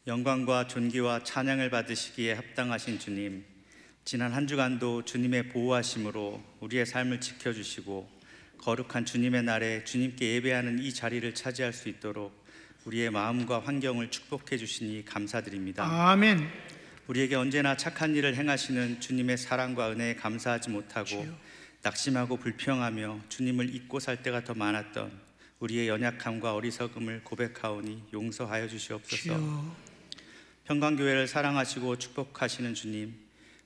영광과 존귀와 찬양을 받으시기에 합당하신 주님, 지난 한 주간도 주님의 보호하심으로 우리의 삶을 지켜주시고 거룩한 주님의 날에 주님께 예배하는 이 자리를 차지할 수 있도록 우리의 마음과 환경을 축복해 주시니 감사드립니다. 아멘. 우리에게 언제나 착한 일을 행하시는 주님의 사랑과 은혜에 감사하지 못하고 낙심하고 불평하며 주님을 잊고 살 때가 더 많았던 우리의 연약함과 어리석음을 고백하오니 용서하여 주시옵소서. 평강교회를 사랑하시고 축복하시는 주님,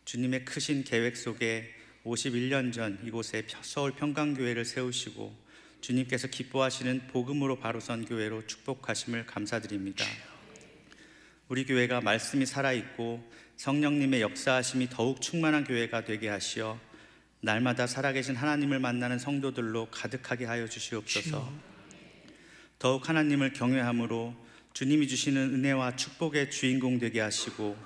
주님의 크신 계획 속에 51년 전 이곳에 서울 평강교회를 세우시고 주님께서 기뻐하시는 복음으로 바로 선 교회로 축복하심을 감사드립니다. 우리 교회가 말씀이 살아있고 성령님의 역사하심이 더욱 충만한 교회가 되게 하시어 날마다 살아계신 하나님을 만나는 성도들로 가득하게 하여 주시옵소서. 더욱 하나님을 경외함으로 주님이 주시는 은혜와 축복의 주인공 되게 하시고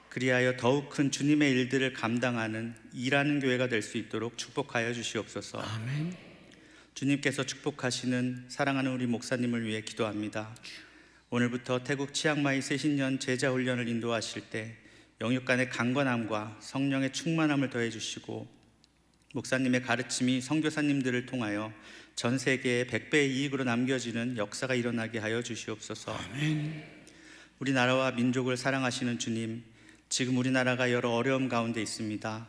그리하여 더욱 큰 주님의 일들을 감당하는 일하는 교회가 될 수 있도록 축복하여 주시옵소서. 아멘. 주님께서 축복하시는 사랑하는 우리 목사님을 위해 기도합니다. 오늘부터 태국 치앙마이 새신년 제자 훈련을 인도하실 때 영육 간의 강건함과 성령의 충만함을 더해 주시고 목사님의 가르침이 선교사님들을 통하여 전 세계에 100배의 이익으로 남겨지는 역사가 일어나게 하여 주시옵소서. 아멘. 우리나라와 민족을 사랑하시는 주님, 지금 우리나라가 여러 어려움 가운데 있습니다.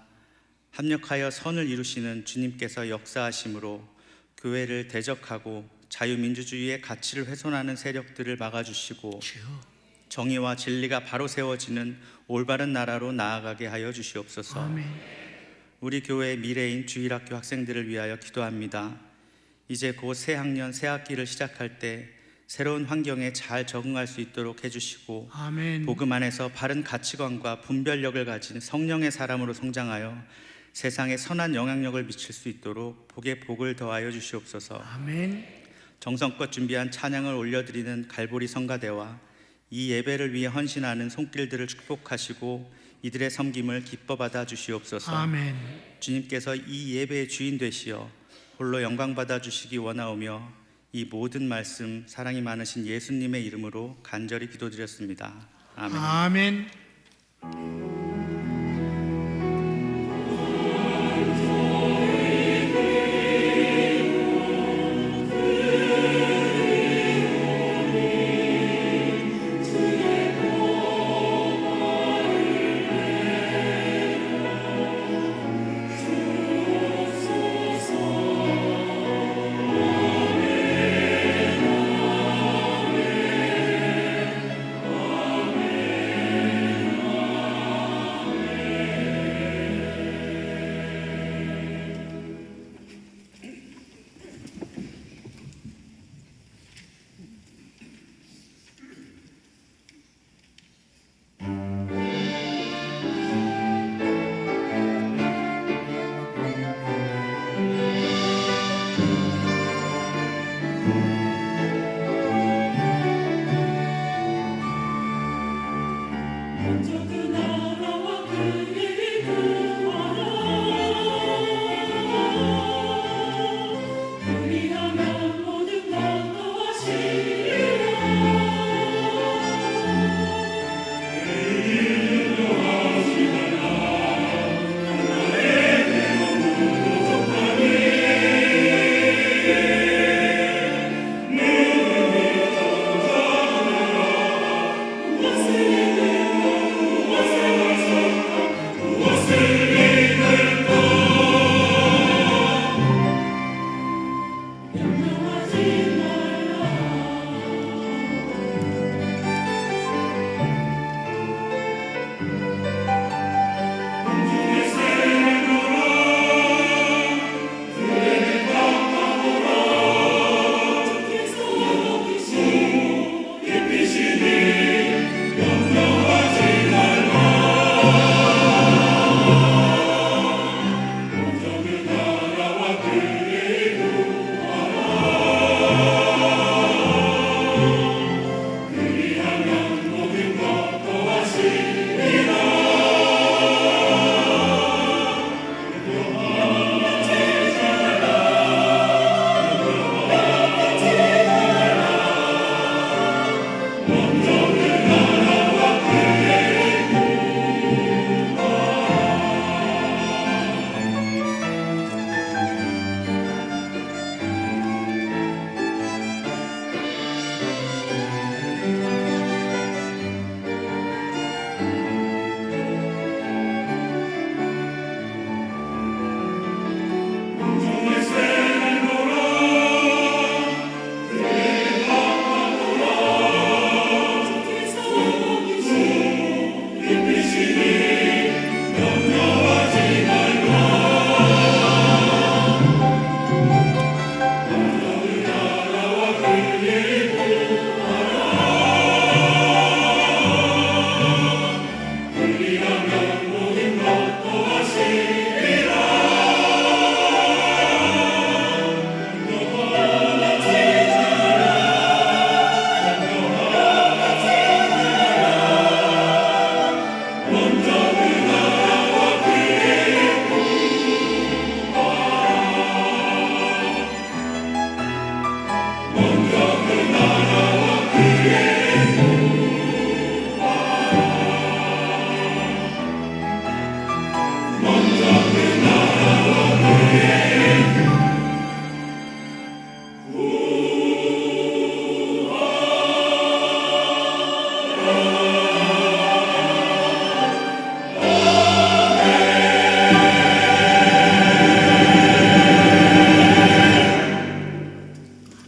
합력하여 선을 이루시는 주님께서 역사하심으로 교회를 대적하고 자유민주주의의 가치를 훼손하는 세력들을 막아주시고 정의와 진리가 바로 세워지는 올바른 나라로 나아가게 하여 주시옵소서. 아멘. 우리 교회의 미래인 주일학교 학생들을 위하여 기도합니다. 이제 곧 새 학년 새 학기를 시작할 때 새로운 환경에 잘 적응할 수 있도록 해주시고 아멘. 복음 안에서 바른 가치관과 분별력을 가진 성령의 사람으로 성장하여 세상에 선한 영향력을 미칠 수 있도록 복에 복을 더하여 주시옵소서. 아멘. 정성껏 준비한 찬양을 올려드리는 갈보리 성가대와 이 예배를 위해 헌신하는 손길들을 축복하시고 이들의 섬김을 기뻐 받아 주시옵소서. 아멘. 주님께서 이 예배의 주인 되시어 홀로 영광 받아 주시기 원하오며 이 모든 말씀 사랑이 많으신 예수님의 이름으로 간절히 기도드렸습니다. 아멘. 아멘.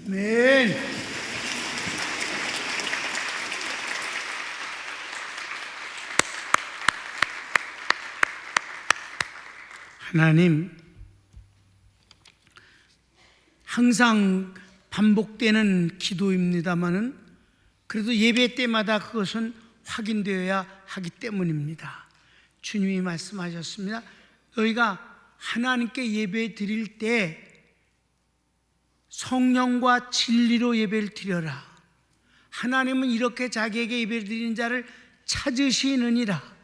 아멘. 하나님, 항상 반복되는 기도입니다마는 그래도 예배 때마다 그것은 확인되어야 하기 때문입니다. 주님이 말씀하셨습니다. 너희가 하나님께 예배 드릴 때 성령과 진리로 예배를 드려라. 하나님은 이렇게 자기에게 예배를 드리는 자를 찾으시느니라.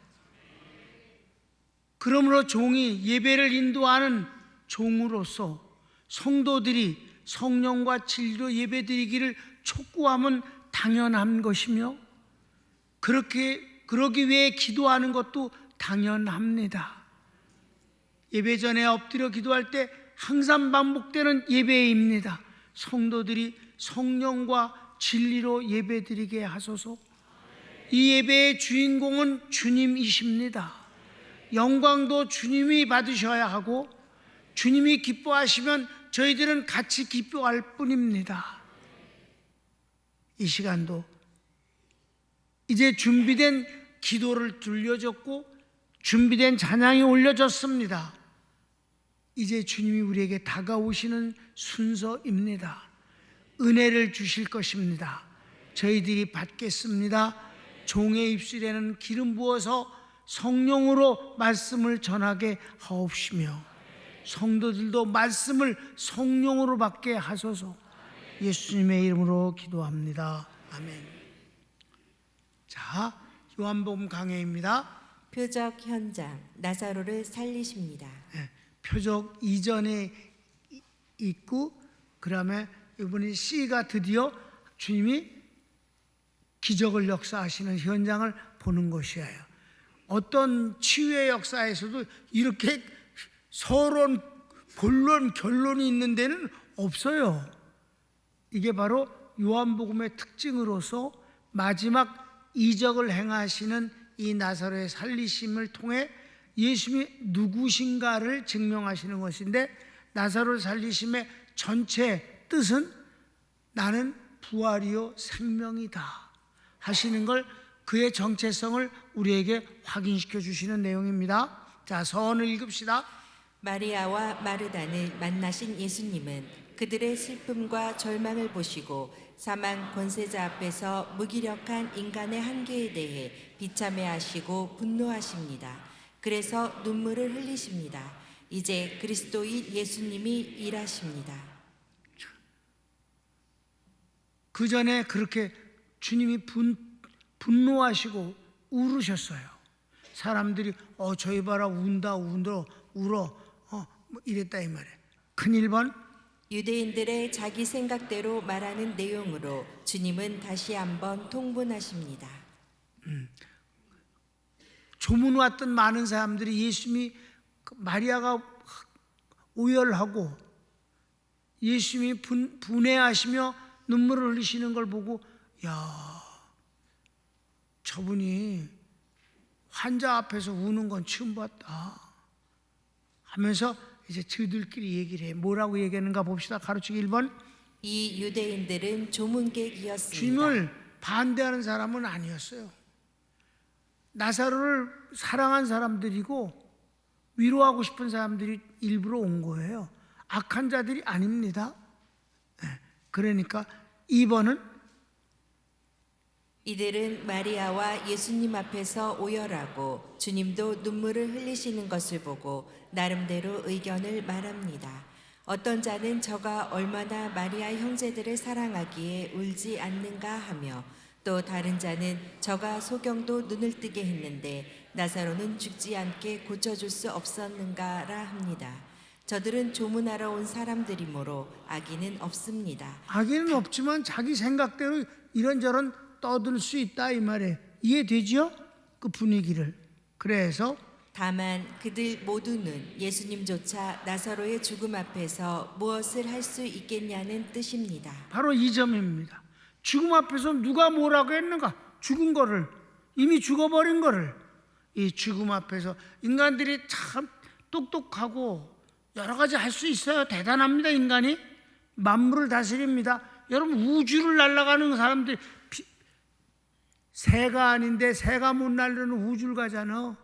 그러므로 종이 예배를 인도하는 종으로서 성도들이 성령과 진리로 예배드리기를 촉구하면 당연한 것이며 그러기 위해 기도하는 것도 당연합니다. 예배 전에 엎드려 기도할 때 항상 반복되는 예배입니다. 성도들이 성령과 진리로 예배드리게 하소서. 이 예배의 주인공은 주님이십니다. 영광도 주님이 받으셔야 하고 주님이 기뻐하시면 저희들은 같이 기뻐할 뿐입니다. 이 시간도 이제 준비된 기도를 들려줬고 준비된 찬양이 올려졌습니다. 이제 주님이 우리에게 다가오시는 순서입니다. 은혜를 주실 것입니다. 저희들이 받겠습니다. 종의 입술에는 기름 부어서 성령으로 말씀을 전하게 하옵시며 성도들도 말씀을 성령으로 받게 하소서. 예수님의 이름으로 기도합니다. 아멘. 자, 요한복음 강해입니다. 표적 현장, 나사로를 살리십니다. 네, 표적 이전에 있고 그다음에 이번에 C가 드디어 주님이 기적을 역사하시는 현장을 보는 것이에요. 어떤 치유의 역사에서도 이렇게 서론, 본론, 결론이 있는 데는 없어요. 이게 바로 요한복음의 특징으로서 마지막 이적을 행하시는 이 나사로의 살리심을 통해 예수님이 누구신가를 증명하시는 것인데, 나사로 살리심의 전체 뜻은 나는 부활이요 생명이다 하시는 걸, 그의 정체성을 우리에게 확인시켜 주시는 내용입니다. 자, 서원을 읽읍시다. 마리아와 마르다를 만나신 예수님은 그들의 슬픔과 절망을 보시고 사망 권세자 앞에서 무기력한 인간의 한계에 대해 비참해하시고 분노하십니다. 그래서 눈물을 흘리십니다. 이제 그리스도인 예수님이 일하십니다. 그 전에 그렇게 주님이 분노하시고 울으셨어요. 사람들이 저희 봐라 울어 뭐 이랬다 이 말이에요. 큰 1번, 유대인들의 자기 생각대로 말하는 내용으로 주님은 다시 한번 통분하십니다. 조문 왔던 많은 사람들이 예수님이 마리아가 오열하고 예수님이 분해하시며 눈물을 흘리시는 걸 보고, 야, 저분이 환자 앞에서 우는 건 처음 봤다 하면서 이제 저들끼리 얘기를 해. 뭐라고 얘기하는가 봅시다. 가르치기 1번. 이 유대인들은 조문객이었습니다. 주님을 반대하는 사람은 아니었어요. 나사로를 사랑한 사람들이고 위로하고 싶은 사람들이 일부러 온 거예요. 악한 자들이 아닙니다. 그러니까 2번은 이들은 마리아와 예수님 앞에서 오열하고 주님도 눈물을 흘리시는 것을 보고 나름대로 의견을 말합니다. 어떤 자는 저가 얼마나 마리아 형제들을 사랑하기에 울지 않는가 하며, 또 다른 자는 저가 소경도 눈을 뜨게 했는데 나사로는 죽지 않게 고쳐줄 수 없었는가라 합니다. 저들은 조문하러 온 사람들이므로 악의는 없습니다. 악의는 없지만 자기 생각대로 이런저런 떠들 수 있다 이 말에 이해되죠? 그 분위기를. 그래서 다만 그들 모두는 예수님조차 나사로의 죽음 앞에서 무엇을 할 수 있겠냐는 뜻입니다. 바로 이 점입니다. 죽음 앞에서 누가 뭐라고 했는가? 죽은 거를, 이미 죽어버린 거를. 이 죽음 앞에서 인간들이 참 똑똑하고 여러 가지 할 수 있어요. 대단합니다. 인간이 만물을 다스립니다. 여러분, 우주를 날아가는 사람들이 새가 아닌데 새가 못 날르는 우주를 가잖아.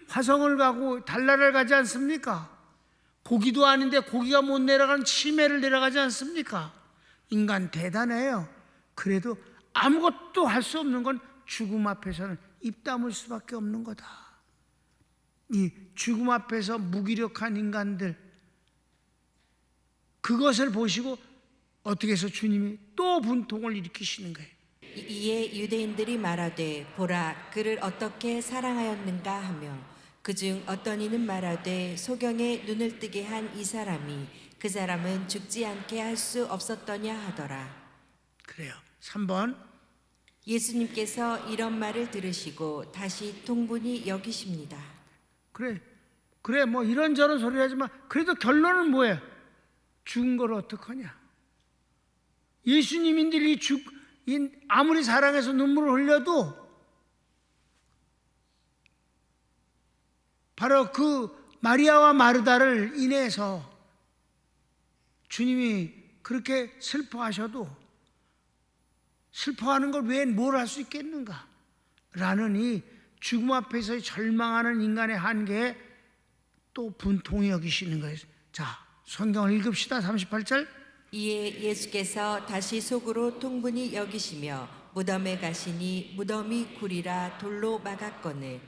화성을 가고 달나라를 가지 않습니까? 고기도 아닌데 고기가 못 내려가는 치매를 내려가지 않습니까? 인간 대단해요. 그래도 아무것도 할 수 없는 건 죽음 앞에서는 입 다물 수밖에 없는 거다. 이 죽음 앞에서 무기력한 인간들, 그것을 보시고 어떻게 해서 주님이 또 분통을 일으키시는 거예요. 이에 유대인들이 말하되 보라 그를 어떻게 사랑하였는가 하며 그중 어떤 이는 말하되 소경에 눈을 뜨게 한 이 사람이 그 사람은 죽지 않게 할 수 없었더냐 하더라. 그래요. 3번. 예수님께서 이런 말을 들으시고 다시 통분히 여기십니다. 그래 뭐 이런저런 소리 하지만 그래도 결론은 뭐예요? 죽은 걸 어떡하냐? 예수님인들이 아무리 사랑해서 눈물을 흘려도 바로 그 마리아와 마르다를 인해서 주님이 그렇게 슬퍼하셔도 슬퍼하는 걸 외엔 뭘 할 수 있겠는가? 라는 이 죽음 앞에서 절망하는 인간의 한계에 또 분통히 여기시는 거예요. 자, 성경을 읽읍시다. 38절. 이에 예수께서 다시 속으로 통분히 여기시며 무덤에 가시니 무덤이 굴이라 돌로 막았거늘.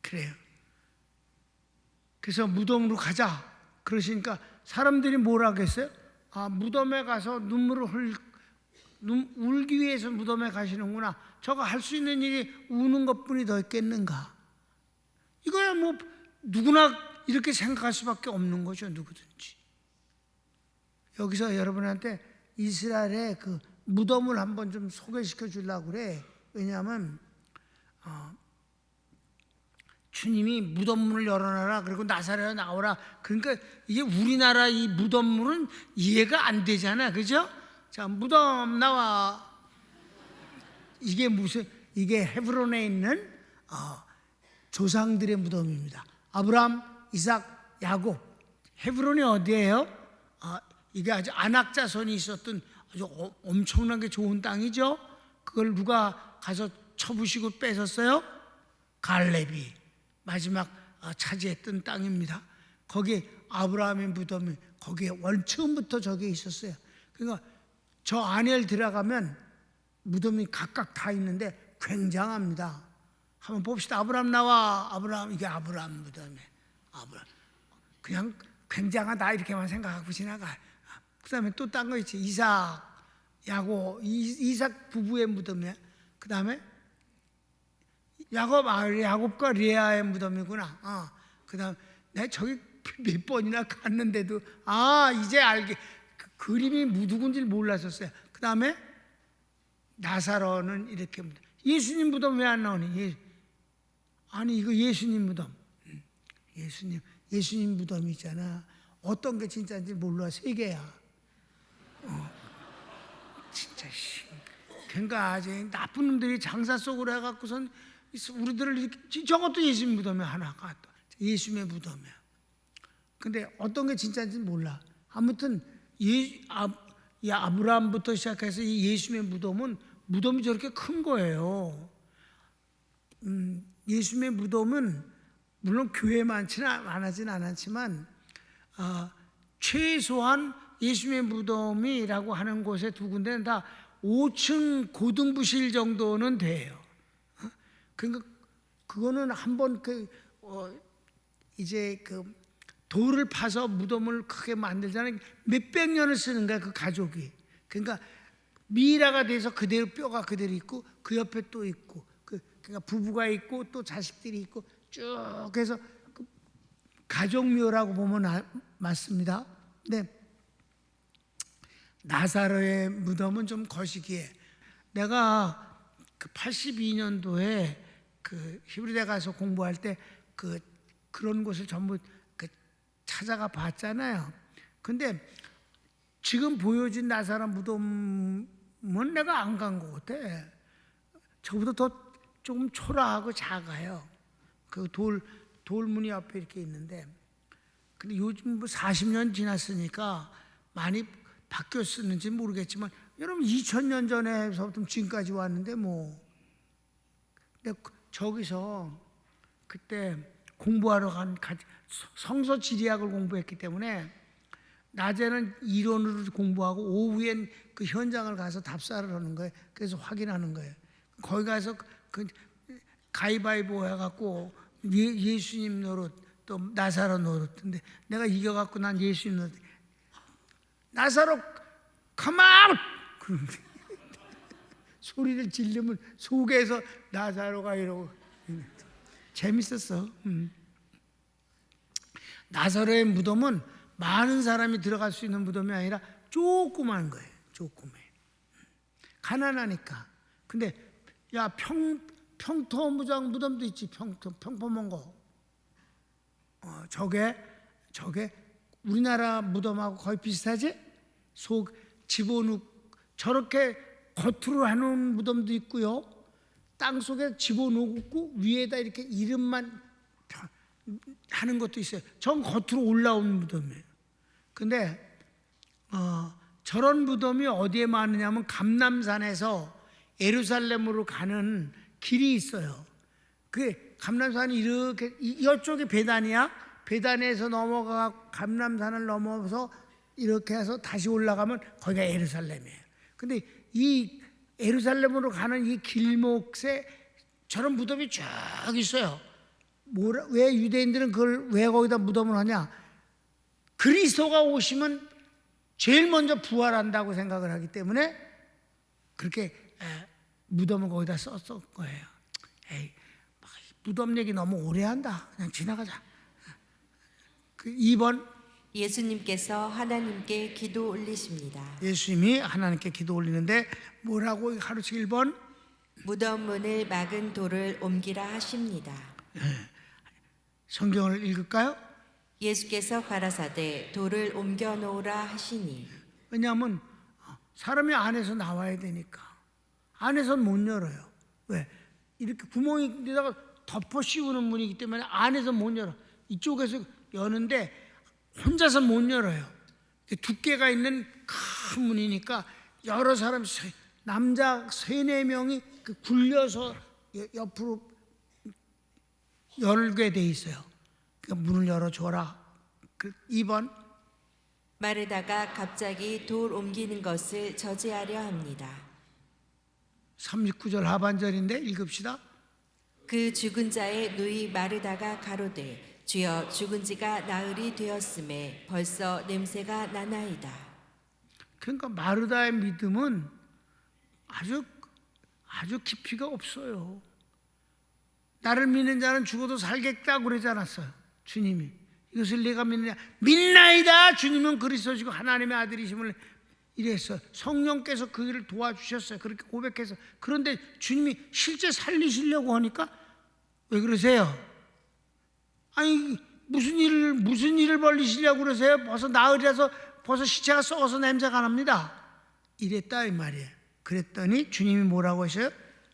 그래요. 그래서 무덤으로 가자 그러시니까 사람들이 뭘 하겠어요? 아, 무덤에 가서 울기 위해서 무덤에 가시는구나. 저거 할 수 있는 일이 우는 것뿐이 더 있겠는가? 이거야 뭐 누구나 이렇게 생각할 수밖에 없는 거죠. 누구든지. 여기서 여러분한테 이스라엘의 그 무덤을 한번 좀 소개시켜 주려고 그래. 왜냐하면 주님이 무덤문을 열어놔라 그리고 나사렛에 나오라. 그러니까 이게 우리나라 이 무덤문은 이해가 안 되잖아. 그죠? 자, 무덤 나와. 이게 헤브론에 있는 조상들의 무덤입니다. 아브라함, 이삭, 야곱. 헤브론이 어디예요? 이게 아주 안악자손이 있었던 아주 엄청나게 좋은 땅이죠. 그걸 누가 가서 쳐부시고 뺏었어요? 갈렙이 마지막 차지했던 땅입니다. 거기 아브라함의 무덤이 거기에 처음부터 저게 있었어요. 그러니까 저 안에 들어가면 무덤이 각각 다 있는데 굉장합니다. 한번 봅시다. 아브라함 나와. 아브라함, 이게 아브라함 무덤이에요. 아브라함. 그냥 굉장하다 이렇게만 생각하고 지나가. 그 다음에 또 딴 거 있지. 이삭, 야곱, 이삭 부부의 무덤이야. 그 다음에 야곱과 레아의 무덤이구나. 그 다음 내가 저기 몇 번이나 갔는데도 이제 알게. 그 그림이 누군지 몰랐었어요. 그 다음에 나사로는 이렇게 무덤. 예수님 무덤 왜 안 나오니? 아니 이거 예수님 무덤. 예수님 무덤이 있잖아. 어떤 게 진짜인지 몰라. 3개야. 진짜 그러니까 아주 나쁜 놈들이 장사 속으로 해갖고선 우리들을 이렇게, 저것도 예수님 무덤에 하나가 또 예수님의 무덤이야. 근데 어떤 게 진짜인지 몰라. 아무튼 아브라함부터 시작해서 이 예수님의 무덤이 저렇게 큰 거예요. 예수님의 무덤은 물론 교회에 많아진 않았지만 최소한 예수님의 무덤이라고 하는 곳에 2군데는 다 5층 고등부실 정도는 돼요. 그러니까 그거는 한번 이제 돌을 파서 무덤을 크게 만들자는 몇백 년을 쓰는 거야, 그 가족이. 그러니까 미라가 돼서 그대로 뼈가 그대로 있고 그 옆에 또 있고 그러니까 부부가 있고 또 자식들이 있고 쭉 해서 가족묘라고 보면 맞습니다. 네. 나사로의 무덤은 좀 거시기해. 내가 82년도에 히브리대 가서 공부할 때 그런 곳을 전부 찾아가 봤잖아요. 근데 지금 보여진 나사로 무덤은 내가 안 간 것 같아. 저보다 더 조금 초라하고 작아요. 그 돌무늬 앞에 이렇게 있는데, 근데 요즘 뭐 40년 지났으니까 많이 바뀌었는지 모르겠지만, 여러분 2000년 전에서부터 지금까지 왔는데 뭐. 근데 저기서 그때 공부하러 간 성서 지리학을 공부했기 때문에 낮에는 이론으로 공부하고 오후엔 그 현장을 가서 답사를 하는 거예요. 그래서 확인하는 거예요. 거기 가서 그 가위바위보 해갖고 예수님 노릇 또 나사로 노릇. 근데 내가 이겨갖고 난 예수님 노릇. 나사로 컴아웃! 소리를 지르면 속에서 나사로가 이러고 재밌었어. 나사로의 무덤은 많은 사람이 들어갈 수 있는 무덤이 아니라 조그만 거예요. 조그매. 가난하니까. 근데 야 평토 무덤도 있지. 평범한 거. 저게 우리나라 무덤하고 거의 비슷하지? 속 집어넣고 저렇게 겉으로 해놓은 무덤도 있고요. 땅 속에 집어넣고 위에다 이렇게 이름만 하는 것도 있어요. 전 겉으로 올라온 무덤이에요. 근데 저런 무덤이 어디에 많으냐면 감람산에서 예루살렘으로 가는 길이 있어요. 그 감람산이 이렇게 이쪽이 베단이야. 베단에서 넘어가 감람산을 넘어서 이렇게 해서 다시 올라가면 거기가 예루살렘이에요. 근데 이 예루살렘으로 가는 이 길목에 저런 무덤이 쭉 있어요. 왜 유대인들은 그걸 왜 거기다 무덤을 하냐? 그리스도가 오시면 제일 먼저 부활한다고 생각을 하기 때문에 그렇게 무덤을 거기다 썼을 거예요. 에이, 무덤 얘기 너무 오래 한다. 그냥 지나가자. 그 2번 예수님께서 하나님께 기도 올리십니다. 예수님이 하나님께 기도 올리는데 뭐라고 가르치 1번 무덤 문을 막은 돌을 옮기라 하십니다. 성경을 읽을까요? 예수께서 가라사대 돌을 옮겨 놓으라 하시니. 왜냐하면 사람이 안에서 나와야 되니까 안에서는 못 열어요. 왜? 이렇게 구멍에다가 덮어 씌우는 문이기 때문에 안에서 못 열어. 이쪽에서 여는데 혼자서 못 열어요. 두께가 있는 큰 문이니까 여러 사람 남자 3-4명이 굴려서 옆으로 열게 돼 있어요. 그러니까 문을 열어줘라. 2번 마르다가 갑자기 돌 옮기는 것을 저지하려 합니다. 39절 하반절인데 읽읍시다. 그 죽은 자의 누이 마르다가 가로되 주여 죽은 지가 나흘이 되었음에 벌써 냄새가 나나이다. 그러니까 마르다의 믿음은 아주 깊이가 없어요. 나를 믿는 자는 죽어도 살겠다고 그러지 않았어요. 주님이 이것을 내가 믿느냐 믿나이다. 주님은 그리스도시고 하나님의 아들이심을 이랬어요. 성령께서 그 일을 도와주셨어요. 그렇게 고백해서. 그런데 주님이 실제 살리시려고 하니까 왜 그러세요? 아니 무슨 일을 벌리시려고 그러세요? 벌써 나흘이라서 벌써 시체가 썩어서 냄새가 납니다. 이랬다 이 말이에요. 그랬더니 주님이 뭐라고 하셔요?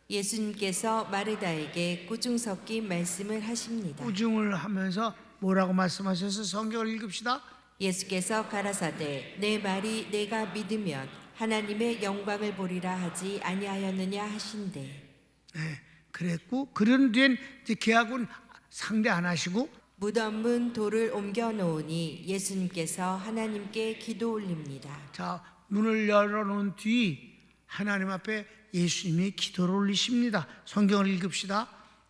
예수님께서 마르다에게 꾸중 섞인 말씀을 하십니다. 꾸중을 하면서 뭐라고 말씀하셔서 성경을 읽읍시다. 예수께서 가라사대 내 말이 내가 믿으면 하나님의 영광을 보리라 하지 아니하였느냐 하신대. 네, 그랬고 그런 뒤엔 이제 계약은 상대 안 하시고 무덤 문 돌을 옮겨 놓으니 예수님께서 하나님께 기도 올립니다. 자 문을 열어놓은 뒤 하나님 앞에 예수님이 기도를 올리십니다. 성경을 읽읍시다.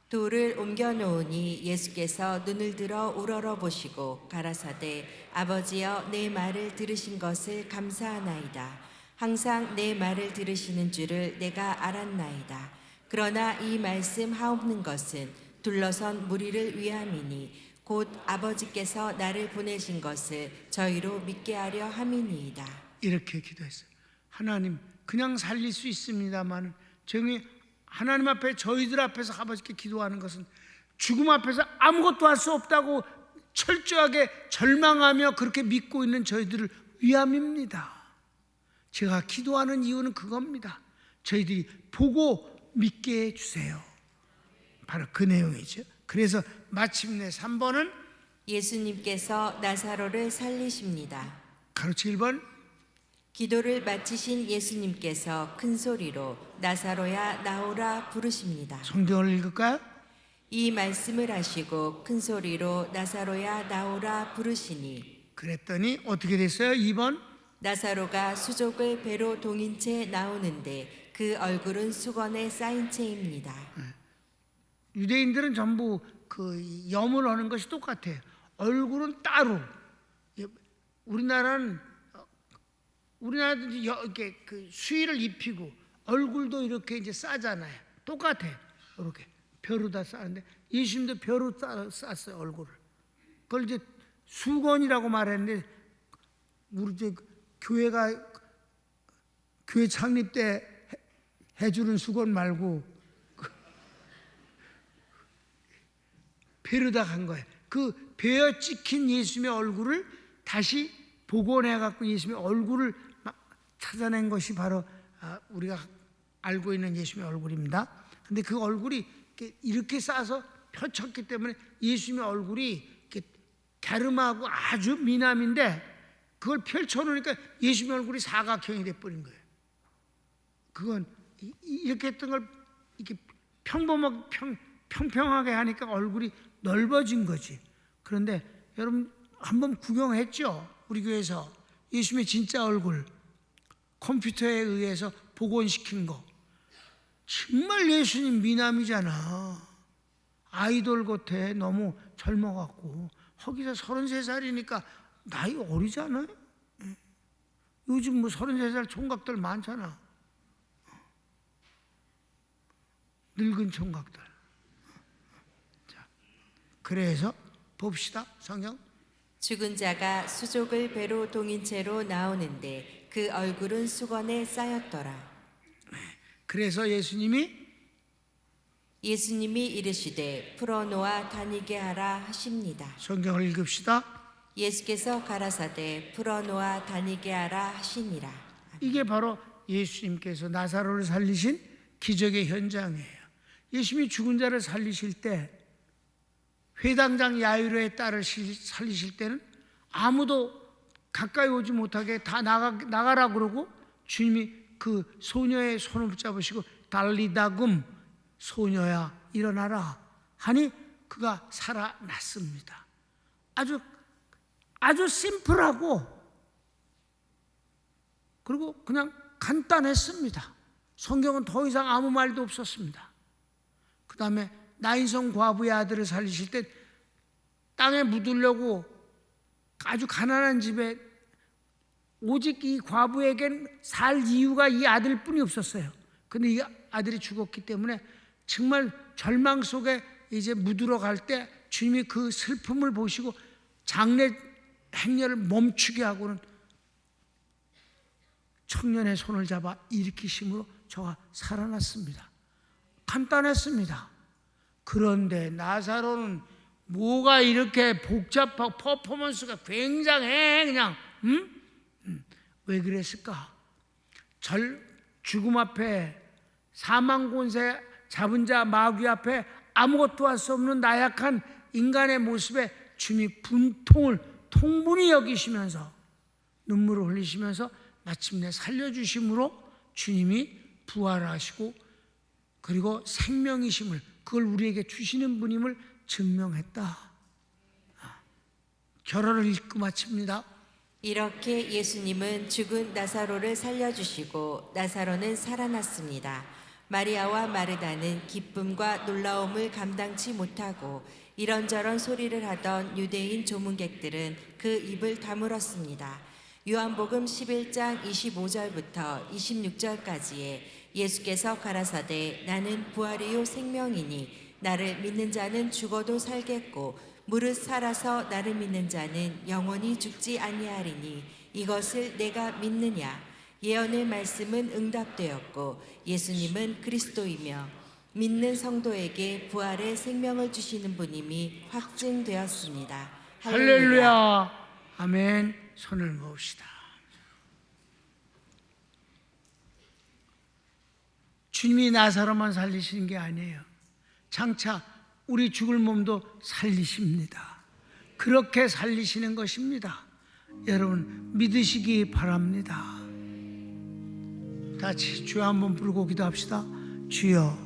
돌을 옮겨 놓으니 예수께서 눈을 들어 우러러 보시고 가라사대 아버지여 내 말을 들으신 것을 감사하나이다. 항상 내 말을 들으시는 줄을 내가 알았나이다. 그러나 이 말씀 하옵는 것은 둘러선 무리를 위함이니 곧 아버지께서 나를 보내신 것을 저희로 믿게 하려 함이니이다. 이렇게 기도했어요. 하나님 그냥 살릴 수 있습니다만 정말 하나님 앞에 저희들 앞에서 아버지께 기도하는 것은 죽음 앞에서 아무것도 할 수 없다고 철저하게 절망하며 그렇게 믿고 있는 저희들을 위함입니다. 제가 기도하는 이유는 그겁니다. 저희들이 보고 믿게 해주세요. 바로 그 내용이죠. 그래서 마침내 3번은 예수님께서 나사로를 살리십니다. 가로치 1번 기도를 마치신 예수님께서 큰 소리로 나사로야 나오라 부르십니다. 성경을 읽을까요? 이 말씀을 하시고 큰 소리로 나사로야 나오라 부르시니 그랬더니 어떻게 됐어요? 2번 나사로가 수족을 배로 동인 채 나오는데 그 얼굴은 수건에 쌓인 채입니다. 유대인들은 전부 그 염을 하는 것이 똑같아요. 얼굴은 따로. 우리나라도 이렇게 그 수의를 입히고 얼굴도 이렇게 이제 싸잖아요. 똑같아요. 이렇게 벼루다 싸는데 예수님도 벼루 쌌어요 얼굴을. 그걸 이제 수건이라고 말했는데 우리 이제 교회 창립 때 해주는 수건 말고 베르다 간 거예요. 그 베어 찍힌 예수님의 얼굴을 다시 복원해 갖고 예수님의 얼굴을 찾아낸 것이 바로 우리가 알고 있는 예수님의 얼굴입니다. 근데 그 얼굴이 이렇게 싸서 펼쳤기 때문에 예수님의 얼굴이 이렇게 갸름하고 아주 미남인데 그걸 펼쳐놓으니까 예수님의 얼굴이 사각형이 돼버린 거예요. 그건 이렇게 했던 걸 이렇게 평평하게 하니까 얼굴이 넓어진 거지. 그런데 여러분 한번 구경했죠? 우리 교회에서 예수님의 진짜 얼굴 컴퓨터에 의해서 복원시킨 거. 정말 예수님 미남이잖아. 아이돌 같아. 너무 젊어갖고 거기서 33살이니까 나이 어리잖아요. 요즘 뭐 33살 총각들 많잖아. 늙은 총각들. 자, 그래서 봅시다. 성경. 죽은 자가 수족을 배로 동인 채로 나오는데 그 얼굴은 수건에 쌓였더라. 그래서 예수님이 이르시되 풀어놓아 다니게 하라 하십니다. 성경을 읽읍시다. 예수께서 가라사대 풀어놓아 다니게 하라 하시니라. 이게 바로 예수님께서 나사로를 살리신 기적의 현장이에요. 예수님이 죽은 자를 살리실 때 회당장 야이로의 딸을 살리실 때는 아무도 가까이 오지 못하게 다 나가라 그러고 주님이 그 소녀의 손을 붙잡으시고 달리다금 소녀야 일어나라 하니 그가 살아났습니다. 아주 심플하고 그리고 그냥 간단했습니다. 성경은 더 이상 아무 말도 없었습니다. 그 다음에 나인성 과부의 아들을 살리실 때 땅에 묻으려고 아주 가난한 집에 오직 이 과부에겐 살 이유가 이 아들뿐이 없었어요. 근데 이 아들이 죽었기 때문에 정말 절망 속에 이제 묻으러 갈 때 주님이 그 슬픔을 보시고 장례 행렬을 멈추게 하고는 청년의 손을 잡아 일으키심으로 저가 살아났습니다. 간단했습니다. 그런데 나사로는 뭐가 이렇게 복잡하고 퍼포먼스가 굉장해 그냥 왜 그랬을까? 죽음 앞에 사망 권세 잡은 자 마귀 앞에 아무것도 할 수 없는 나약한 인간의 모습에 주님이 통분히 여기시면서 눈물을 흘리시면서 마침내 살려주심으로 주님이 부활하시고 그리고 생명이심을 그걸 우리에게 주시는 분임을 증명했다. 결어를 읽고 마칩니다. 이렇게 예수님은 죽은 나사로를 살려주시고 나사로는 살아났습니다. 마리아와 마르다는 기쁨과 놀라움을 감당치 못하고 이런저런 소리를 하던 유대인 조문객들은 그 입을 다물었습니다. 요한복음 11장 25절부터 26절까지에 예수께서 가라사대 나는 부활이요 생명이니 나를 믿는 자는 죽어도 살겠고 무릇 살아서 나를 믿는 자는 영원히 죽지 아니하리니 이것을 내가 믿느냐. 예언의 말씀은 응답되었고 예수님은 그리스도이며 믿는 성도에게 부활의 생명을 주시는 분임이 확증되었습니다. 할렐루야. 아멘. 손을 모읍시다. 주님이 나사로만 살리시는 게 아니에요. 장차 우리 죽을 몸도 살리십니다. 그렇게 살리시는 것입니다. 여러분 믿으시기 바랍니다. 다 같이 주여 한번 부르고 기도합시다. 주여